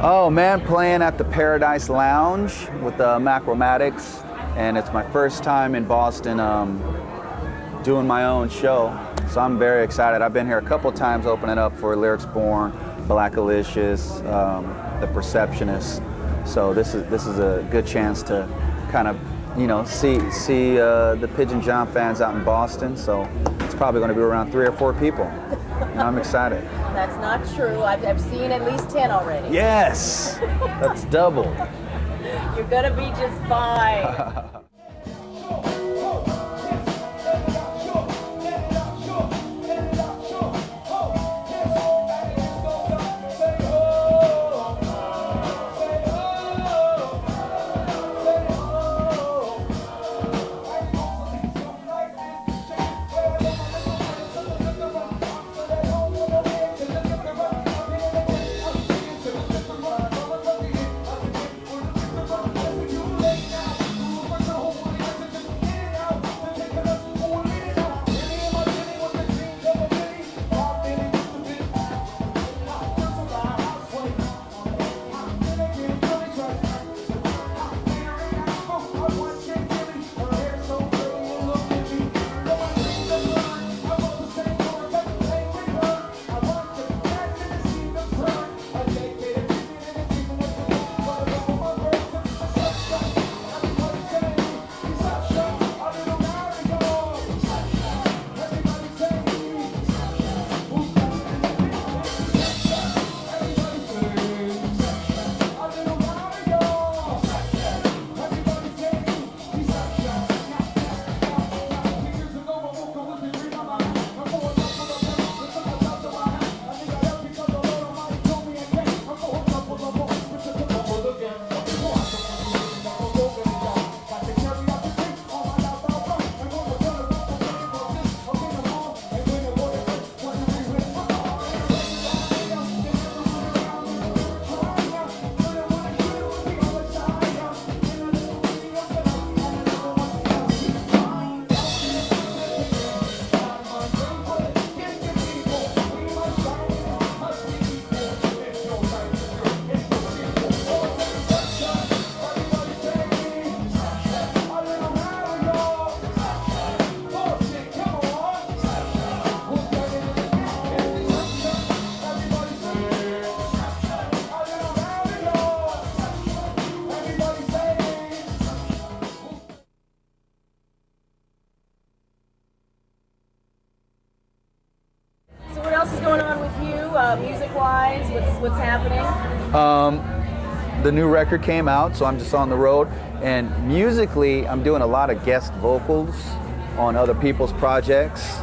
Oh man, playing at the Paradise Lounge with the Macromatics, and it's my first time in Boston doing my own show, so I'm very excited. I've been here a couple times opening up for Lyrics Born, Blackalicious, The Perceptionist, so this is a good chance to kind of, you know, see the Pigeon John fans out in Boston, so it's probably going to be around 3 or 4 people. And I'm excited. That's not true. I've seen at least 10 already. Yes! That's double. You're going to be just fine. Music-wise, what's happening? The new record came out, so I'm just on the road. And musically, I'm doing a lot of guest vocals on other people's projects,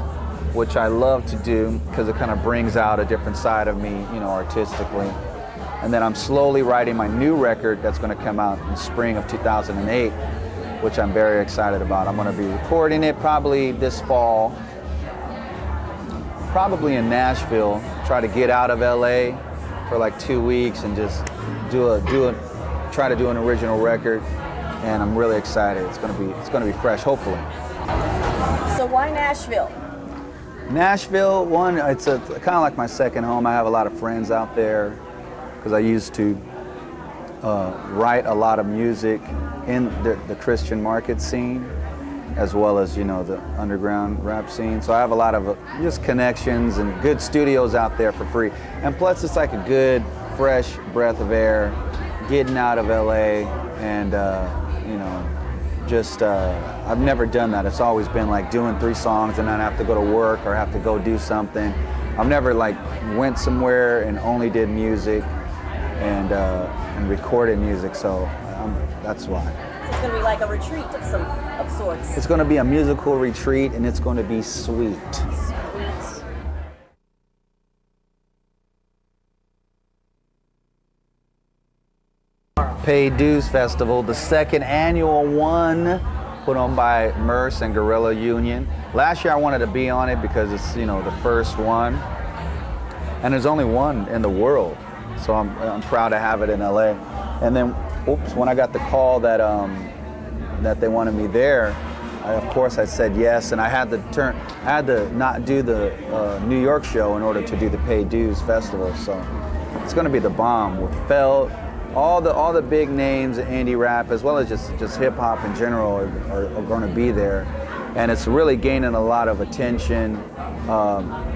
which I love to do because it kind of brings out a different side of me, you know, artistically. And then I'm slowly writing my new record that's going to come out in spring of 2008, which I'm very excited about. I'm going to be recording it probably this fall, probably in Nashville. Try to get out of LA for like 2 weeks and just try to do an original record, and I'm really excited. It's gonna be fresh, hopefully. So why Nashville? Nashville, one, it's kind of like my second home. I have a lot of friends out there because I used to write a lot of music in the Christian market scene, as well as, you know, the underground rap scene. So I have a lot of just connections and good studios out there for free. And plus it's like a good, fresh breath of air, getting out of LA and, you know, just, I've never done that. It's always been like doing 3 songs and then I have to go to work or have to go do something. I've never like went somewhere and only did music and recorded music, so that's why. It's going to be like a retreat of sorts. It's going to be a musical retreat, and it's going to be sweet. Sweet. Paid Dues Festival, the 2nd annual one, put on by Merce and Guerrilla Union. Last year I wanted to be on it because it's, you know, the first one, and there's only one in the world, so I'm proud to have it in LA. And then, when I got the call that that they wanted me there, of course I said yes, and I had to not do the New York show in order to do the Paid Dues Festival. So it's going to be the bomb with Felt. All the big names in indie rap, as well as just hip hop in general, are going to be there, and it's really gaining a lot of attention,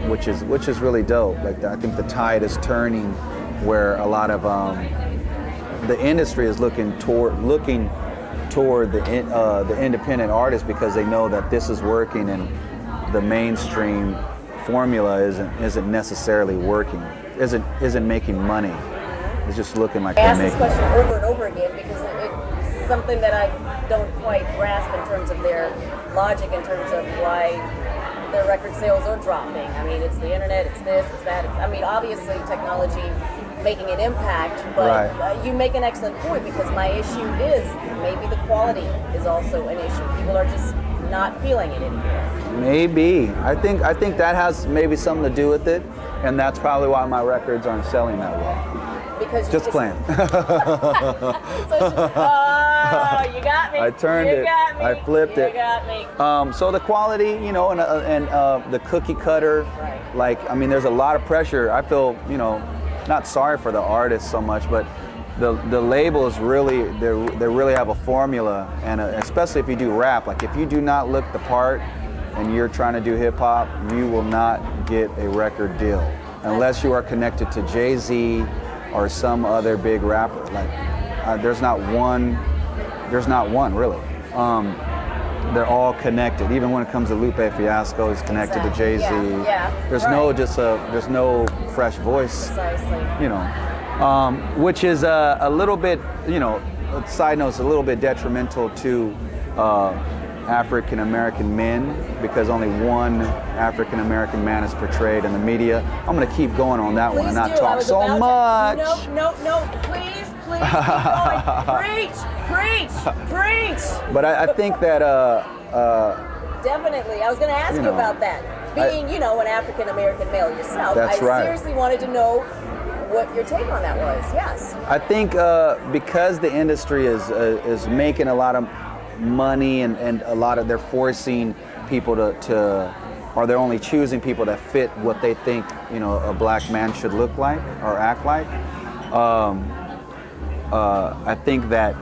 which is really dope. Like I think the tide is turning, where a lot of the industry is looking toward the independent artists, because they know that this is working and the mainstream formula isn't necessarily working, isn't making money. It's just looking like I they're ask this making. question over and over again because it's something that I don't quite grasp in terms of their logic, in terms of why their record sales are dropping. I mean, it's the internet, it's this, it's that. I mean, obviously technology making an impact, but Right. You make an excellent point, because my issue is maybe the quality is also an issue. People are just not feeling it anymore. Maybe. I think that has maybe something to do with it, and that's probably why my records aren't selling that well. Because Just playing. Oh, you got me. I turned you it. Got me. I flipped you it. You got me. So the quality, and the cookie cutter, Right. like, I mean, there's a lot of pressure. I feel, not sorry for the artists so much, but the labels really, they really have a formula, and especially if you do rap. Like, if you do not look the part and you're trying to do hip hop, you will not get a record deal unless you are connected to Jay-Z or some other big rapper. Like, there's not one really. They're all connected. Even when it comes to Lupe Fiasco, he's connected to Jay-Z. Yeah. There's Right. there's no fresh voice, Precisely. which is a little bit, side note, it's a little bit detrimental to African American men, because only one African American man is portrayed in the media. I'm going to keep going on that one and not talk so much. No, please keep going. Preach. But I think that Definitely. I was going to ask you about that. Being, an African American male yourself, That's I right. seriously wanted to know what your take on that was. Yes. I think because the industry is making a lot of money, and a lot of, they're forcing people to or they're only choosing people that fit what they think a black man should look like or act like. I think that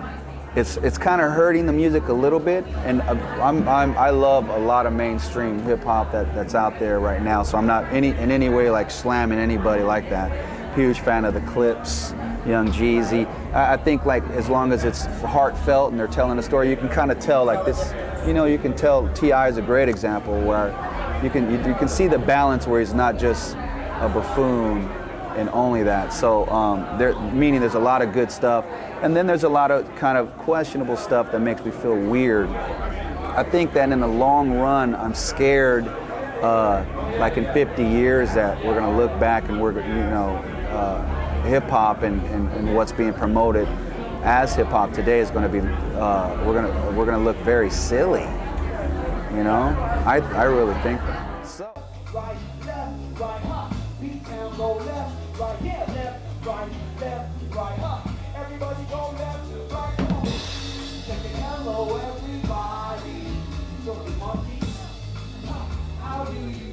it's kind of hurting the music a little bit, and I love a lot of mainstream hip hop that's out there right now. So I'm not in any way like slamming anybody like that. Huge fan of the Clips, Young Jeezy. I think, like, as long as it's heartfelt and they're telling a story, you can kind of tell, like, this. You can tell T.I. is a great example where you can see the balance, where he's not just a buffoon and only that. So meaning there's a lot of good stuff, and then there's a lot of kind of questionable stuff that makes me feel weird. I think that in the long run, I'm scared, like in 50 years, that we're gonna look back and hip hop and what's being promoted as hip hop today is gonna be, we're gonna look very silly. I really think that. So. Right, left, right, huh? Beat down, go left, right, yeah, left, right, huh? Everybody go left, right, huh? Check it, hello, everybody. So the monkey, how do you